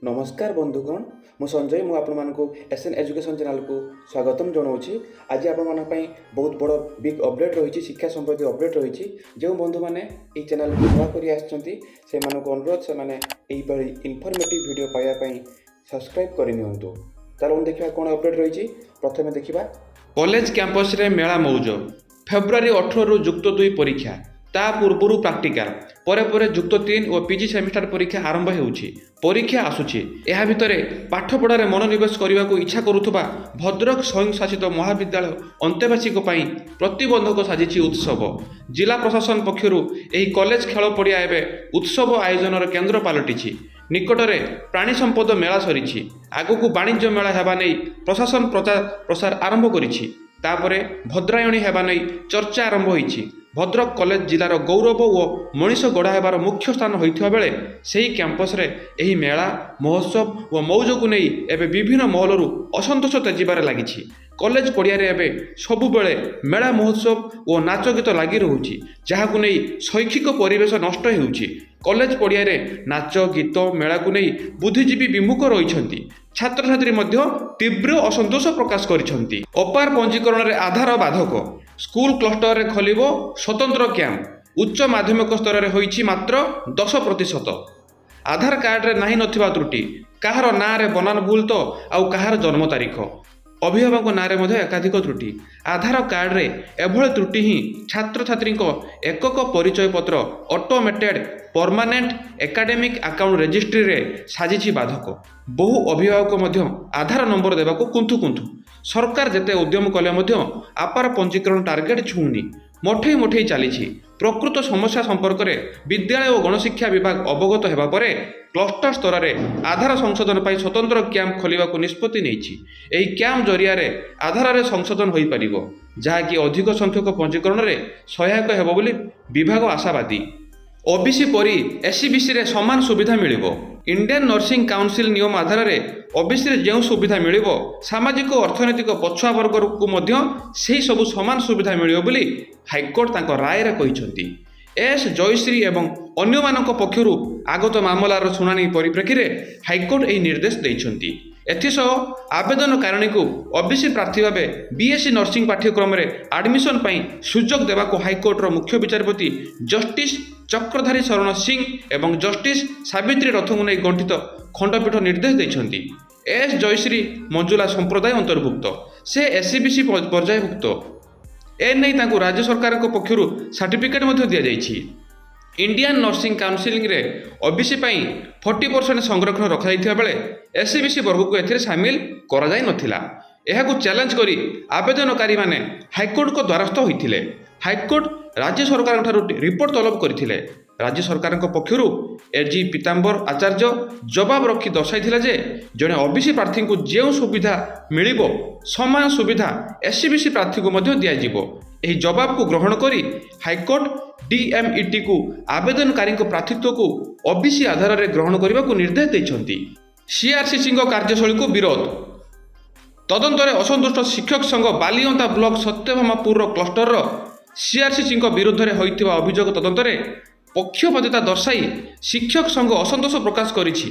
नमस्कार बंधुगण मु संजय मु आपको एसएन एजुकेशन चैनल को स्वागतम जनाऊँगी। आज आपण बहुत बड़ बिग अपडेट रही शिक्षा संबंधी अपडेट रही जो बंधु मैंने ये चैनल को नुआ कर अनुरोध से इनफॉर्मेटिव वीडियो पाइबापी सब्सक्राइब करनी। चलो देखा कौन अपडेट रही प्रथम देखा कॉलेज कैंपस रे मेला मौज फेब्रुआरी 18 रु युक्त 2 परीक्षा ता पूर्व प्राक्टिकल परे युक्त 3 और पीजी सेमिस्टर परीक्षा आरंभ होउछि। परीक्षा आसुछि एहा भितरे पाठ पढ़ारे मनोनिवेश करने को इच्छा करुथुबा भद्रक स्वयं शासित महाविद्यालय अंतेवासी प्रतिबंधक साजिछि उत्सव। जिला प्रशासन पक्षरु एही कॉलेज खेल पड़िया एवं उत्सव आयोजन केन्द्र पलटिछि। निकटरे प्राणी संपद मेला सरीछि। आगकू वाणिज्य मेला हेबा नै प्रशासन प्रचार प्रसार आरंभ करिछि। तापरे भद्रायणी हेबा नै चर्चा आरंभ होइछि। भद्रक कॉलेज जिलार गौरव और मनीष गढ़ा हेबार मुख्य स्थान होइथिबा बेले सेही कैंपस रे एही मेला महोत्सव और मौज को नहीं एबे विभिन्न महलरू असंतोष तेजिबार लागिछि। कॉलेज पड़ियारे एबे सबु बेले मेला महोत्सव और नाच गीत लगी रहुछि जहाकू नहीं शैक्षिक परिवेश नष्ट हेउछि। कॉलेज पड़ियारे नाच गीत मेला को नहीं बुद्धिजीवी विमुख रहिछन्ति। छात्र छात्री मध्य तीव्र असंतोष प्रकाश करिछन्ति। अपार पंजीकरण रे आधार बाधक स्कूल क्लस्टर रे खोलिबो स्वतंत्र कैंप उच्च माध्यमिक स्तर रे होइछि मात्र 10%। आधार कार्ड रे नाही नथिबा त्रुटि काहार ना रे बनान भूल तो आउ काहार जन्म तारीख अभिभावक नारे मध्य एकाधिक त्रुटि। आधार कार्ड रे एभଳି त्रुटि ही छात्र छात्री एकक परिचय पत्र automated permanent academic account registry रे साजिछि बाधक। बहु अभिभावक मध्य आधार नंबर देबाको कुंथु सरकार जेते उद्यम कले मध्य आपार पंजीकरण टार्गेट छुनी मठे चली। प्रकृत समस्या संपर्क में विद्यालय और गणशिक्षा विभाग अवगत होगा पर क्लस्टर स्तर में आधार संशोधन पर स्वतंत्र कैंप खोलने को निष्पत्ति नहीं। कैंप जरिया आधार संशोधन हो पार जहाँकि अधिक संख्यक पंजीकरण में सहायक होब बोली विभाग आशावादी। ओबीसी परी एससीबीसी रे समान सुविधा मिलिबो। इंडियन नर्सिंग काउंसिल नियम आधार में ओबीसी रे जो सुविधा मिलिबो सामाजिक और अर्थनैतिक पछुआ वर्ग को मध्य सेही सबु समान सुविधा मिलिबो बोली हाईकोर्ट तांको राय रे कहिसंती। एस जयश्री एवं अन्य मानक पक्षरु आगत मामलार शुणाणी परिप्रेक्षी रे हाईकोर्ट एही निर्देश दैछंती। एथिसह आवेदनकारिणी को ओबीसी प्रार्थी भाव बीएससी नर्सिंग पाठ्यक्रम में आडमिशन पाई सुजोग देवाको हाईकोर्टर मुख्य विचारपति जस्टिस चक्रधारी शरण सिंह एवं जस्टिस सावित्री रथ को नहीं गठित खंडपीठ निर्देश देइछंती। एस जयश्री मंजुला संप्रदाय अंतर्भुक्त से एससीबीसी पर्यायभुक्त एने तांको राज्य सरकार पक्षरु सर्टिफिकेट दि जाइछि। इंडियन नर्सिंग काउंसिल रे ओबीसी 40% संरक्षण रखा बेले एससीबीसी वर्ग को एथिरे सामिल करा जाय नथिला। एहाकु चैलेंज करी आवेदनकारी माने हाईकोर्ट को द्वारस्थ होइथिले। हाईकोर्ट राज्य सरकार रिपोर्ट तलब करथिले। राज्य सरकार पक्षरु एजी पीतांबर आचार्य जवाब रखी दर्शाइथिले जे जने ओबीसी प्रार्थी को जो सुविधा मिलिबो समान सुविधा एससीबीसी प्रार्थी को मध्य दिया जिवो। एही जवाब को ग्रहण करी हाईकोर्ट डीएमईटी को आवेदनकारी प्रार्थित्व को ओबीसी आधार में ग्रहण करने को निर्देश देइछंती। सीआरसीसी कार्यशैली को विरोध तदंतर असंतुष्ट शिक्षक संघ बालियंता ब्लॉक सत्यभामापुर क्लस्टर सीआरसीसी विरुद्ध में होइथिबा अभियोग तदंतर पक्षपातिता दर्शाई शिक्षक संघ असंतोष प्रकाश करिछि।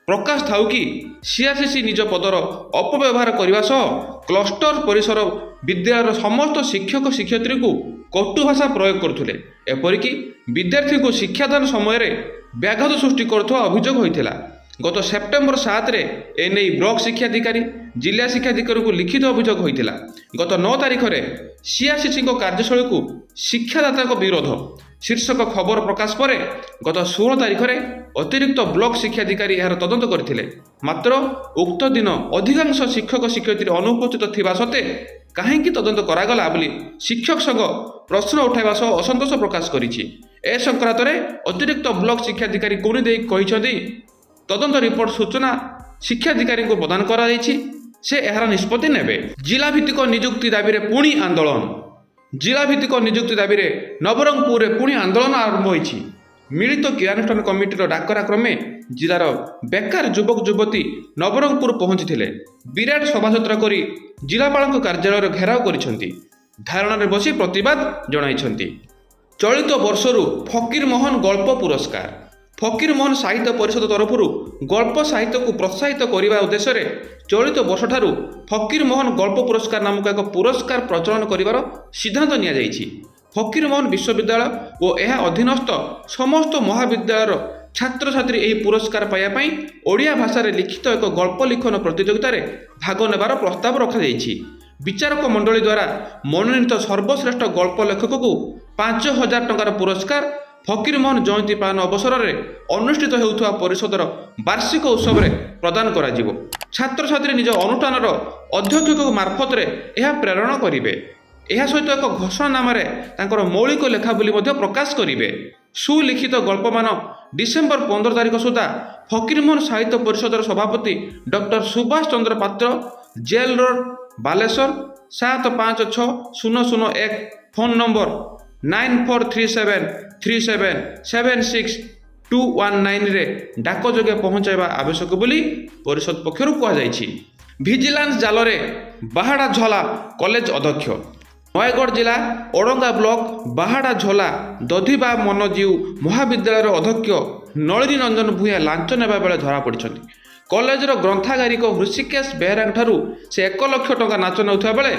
प्रकाश थाउ कि सीआरसीसी निज पदर अपव्यवहार करने सह क्लस्टर परिसर विद्यालय समस्त शिक्षक शिक्षयित्री को कटु भाषा प्रयोग करुले। एपरिकी विद्यार्थी को शिक्षादान समय व्याघात सृष्टि करुवा अभियोग होइथिला। गत सेप्टेम्बर 7 रे एने ब्लॉक शिक्षाधिकारी जिला शिक्षाधिकारी को लिखित अभियोग होइथिला। गत 9 तारिख में सीआरसीसी कार्यशैली को शिक्षादाता विरोध शीर्षक खबर प्रकाश पर गत 16 तारिख में अतिरिक्त ब्लॉक शिक्षाधिकारी यार तदंत करथिले। मात्र उक्त दिन अधिकांश शिक्षक शिक्षयित्री अनुपस्थित थिबा सत्ते काहेकि तदंत करागला बोली शिक्षक संघ प्रश्न उठाइबा सह असंतोष प्रकाश करिछि। ए संक्रांत में अतिरिक्त ब्लॉक शिक्षाधिकारी कोनी देई कहिसंती तदंत रिपोर्ट सूचना शिक्षाधिकारी को प्रदान करा जाइछि से एहार निष्पत्ति नेबे। जिला भित्तिक नियुक्ति दाबी रे पुणी आंदोलन जिला भित्तिक नियुक्ति दाबी रे नवरंगपुर रे पुणी आंदोलन आरंभ होइछि। मिलित क्रियानुष्ठान कमिटीर डाकरा क्रमे जिलार बेकार युवक युवती नवरंगपुर पहुंची विराट शोभायात्रा करी जिलापाल कार्यालय घेराव करिसेंती। धारणा बसी प्रतिवाद जणाइछंती। चलित वर्षरू फकीर मोहन गल्प पुरस्कार ଫକୀରମୋହନ ସାହିତ୍ୟ ପରିଷଦ ତରଫରୁ ଗଳ୍ପ ସାହିତ୍ୟକୁ ପ୍ରୋତ୍ସାହିତ କରିବା ଉଦ୍ଦେଶ୍ୟରେ ଚଳିତ ବର୍ଷଠାରୁ ଫକୀରମୋହନ ଗଳ୍ପ ପୁରସ୍କାର ନାମକ ଏକ ପୁରସ୍କାର ପ୍ରଚଳନ କରିବାର ସିଦ୍ଧାନ୍ତ ନିଆଯାଇଛି। ଫକୀରମୋହନ ବିଶ୍ୱବିଦ୍ୟାଳୟ ଓ ଏହା ଅଧୀନସ୍ଥ ସମସ୍ତ ମହାବିଦ୍ୟାଳୟର ଛାତ୍ରଛାତ୍ରୀ ଏହି ପୁରସ୍କାର ପାଇବା ପାଇଁ ଓଡ଼ିଆ ଭାଷାରେ ଲିଖିତ ଏକ ଗଳ୍ପ ଲିଖନ ପ୍ରତିଯୋଗିତାରେ ଭାଗ ନେବାର ପ୍ରସ୍ତାବ ରଖାଯାଇଛି। ବିଚାରକ ମଣ୍ଡଳୀ ଦ୍ୱାରା ମନୋନୀତ ସର୍ବଶ୍ରେଷ୍ଠ ଗଳ୍ପ ଲେଖକକୁ 5,000 ଟଙ୍କାର ପୁରସ୍କାର ଫକୀରମୋହନ ଜୟନ୍ତୀ ପାଳନ ଅବସରରେ ଅନୁଷ୍ଠିତ ହେଉଥିବା ପରିଷଦର ବାର୍ଷିକ ଉତ୍ସବରେ ପ୍ରଦାନ କରାଯିବ। ଛାତ୍ରଛାତ୍ରୀ ନିଜ ଅନୁଷ୍ଠାନର ଅଧ୍ୟକ୍ଷଙ୍କ ମାର୍ଫତରେ ଏହା ପ୍ରେରଣ କରିବେ। ଏହା ସହିତ ଏକ ଘୋଷଣାନାମାରେ ତାଙ୍କର ମୌଳିକ ଲେଖାବଳୀ ମଧ୍ୟ ପ୍ରକାଶ କରିବେ। ସୁଲିଖିତ ଗଳ୍ପମାନ ଡିସେମ୍ବର 15 ତାରିଖ ସୁଦ୍ଧା ଫକୀରମୋହନ ସାହିତ୍ୟ ପରିଷଦର ସଭାପତି doctor Subhash Chandra Patra, jail road, Baleswar 756001, phone number 9437377619ରେ ଡାକ ଯୋଗେ ପହଞ୍ଚାଇବା ଆବଶ୍ୟକ ବୋଲି ପରିଷଦ ପକ୍ଷରୁ କୁହାଯାଇଛି। ଭିଜିଲାନ୍ସ ଜାଲରେ ବାହାଡ଼ା ଝୋଲା କଲେଜ ଅଧ୍ୟକ୍ଷ। ନୟାଗଡ଼ ଜିଲ୍ଲା ଓଡ଼ଙ୍ଗା ବ୍ଲକ ବାହାଡ଼ା ଝୋଲା ଦଧିବା ମନଜୀଉ ମହାବିଦ୍ୟାଳୟର ଅଧ୍ୟକ୍ଷ ନଳିନୀ ରଞ୍ଜନ ଭୂୟାଁ ଲାଞ୍ଚ ନେବା ବେଳେ ଧରାପଡ଼ିଛନ୍ତି। କଲେଜର ଗ୍ରନ୍ଥାଗାରିକ ହୃଷିକେଶ ବେହେରାଙ୍କଠାରୁ ସେ 1 ଲକ୍ଷ ଟଙ୍କା ଲାଞ୍ଚ ନେଉଥିବା ବେଳେ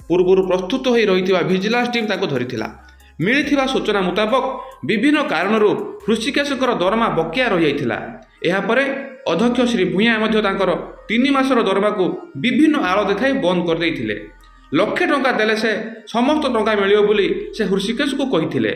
ପୂର୍ବରୁ ପ୍ରସ୍ତୁତ ହୋଇ ରହିଥିବା ଭିଜିଲାନ୍ସ ଟିମ୍ ତାଙ୍କୁ ଧରିଥିଲା। ମିଳିଥିବା ସୂଚନା ମୁତାବକ ବିଭିନ୍ନ କାରଣରୁ ହୃଷିକେଶଙ୍କର ଦରମା ବକେୟା ରହିଯାଇଥିଲା। ଏହାପରେ ଅଧ୍ୟକ୍ଷ ଶ୍ରୀ ଭୂୟାଁ ମଧ୍ୟ ତାଙ୍କର 3 ମାସର ଦରମାକୁ ବିଭିନ୍ନ ଆଳ ଦେଖାଇ ବନ୍ଦ କରିଦେଇଥିଲେ। 1 ଲକ୍ଷ ଟଙ୍କା ଦେଲେ ସେ ସମସ୍ତ ଟଙ୍କା ମିଳିବ ବୋଲି ସେ ହୃଷିକେଶକୁ କହିଥିଲେ।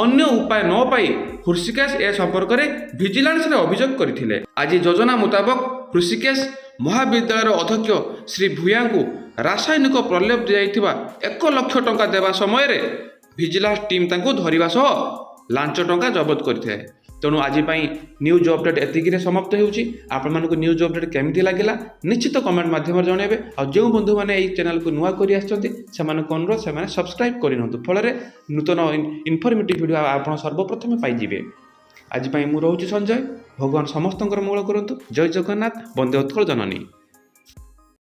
ଅନ୍ୟ ଉପାୟ ନ ପାଇ ହୃଷିକେଶ ଏ ସମ୍ପର୍କରେ ଭିଜିଲାନ୍ସରେ ଅଭିଯୋଗ କରିଥିଲେ। ଆଜି ଯୋଜନା ମୁତାବକ ହୃଷିକେଶ ମହାବିଦ୍ୟାଳୟର ଅଧ୍ୟକ୍ଷ ଶ୍ରୀ ଭୂୟାଁଙ୍କୁ ରାସାୟନିକ ପ୍ରଲେପ ଦିଆଯାଇଥିବା 1 ଲକ୍ଷ ଟଙ୍କା ଦେବା ସମୟରେ ଭିଜିଲାନ୍ସ ଟିମ୍ ତାଙ୍କୁ ଧରିବା ସହ ଲାଞ୍ଚ ଟଙ୍କା ଜବତ କରିଥାଏ। ତେଣୁ ଆଜି ପାଇଁ ନ୍ୟୁଜ୍ ଅପଡେଟ୍ ଏତିକିରେ ସମାପ୍ତ ହେଉଛି। ଆପଣମାନଙ୍କୁ ନ୍ୟୁଜ୍ ଅପଡେଟ୍ କେମିତି ଲାଗିଲା ନିଶ୍ଚିତ କମେଣ୍ଟ ମାଧ୍ୟମରେ ଜଣାଇବେ। ଆଉ ଯେଉଁ ବନ୍ଧୁମାନେ ଏହି ଚ୍ୟାନେଲକୁ ନୂଆ କରି ଆସିଛନ୍ତି ସେମାନଙ୍କୁ ଅନୁରୋଧ ସେମାନେ ସବସ୍କ୍ରାଇବ୍ କରିନିଅନ୍ତୁ, ଫଳରେ ନୂତନ ଇନଫର୍ମେଟିଭ୍ ଭିଡ଼ିଓ ଆପଣ ସର୍ବପ୍ରଥମେ ପାଇଯିବେ। ଆଜି ପାଇଁ ମୁଁ ରହୁଛି ସଞ୍ଜୟ। ଭଗବାନ ସମସ୍ତଙ୍କର ମଙ୍ଗଳ କରନ୍ତୁ। ଜୟ ଜଗନ୍ନାଥ। ବନ୍ଦେ ଉତ୍କଳ ଜନନୀ।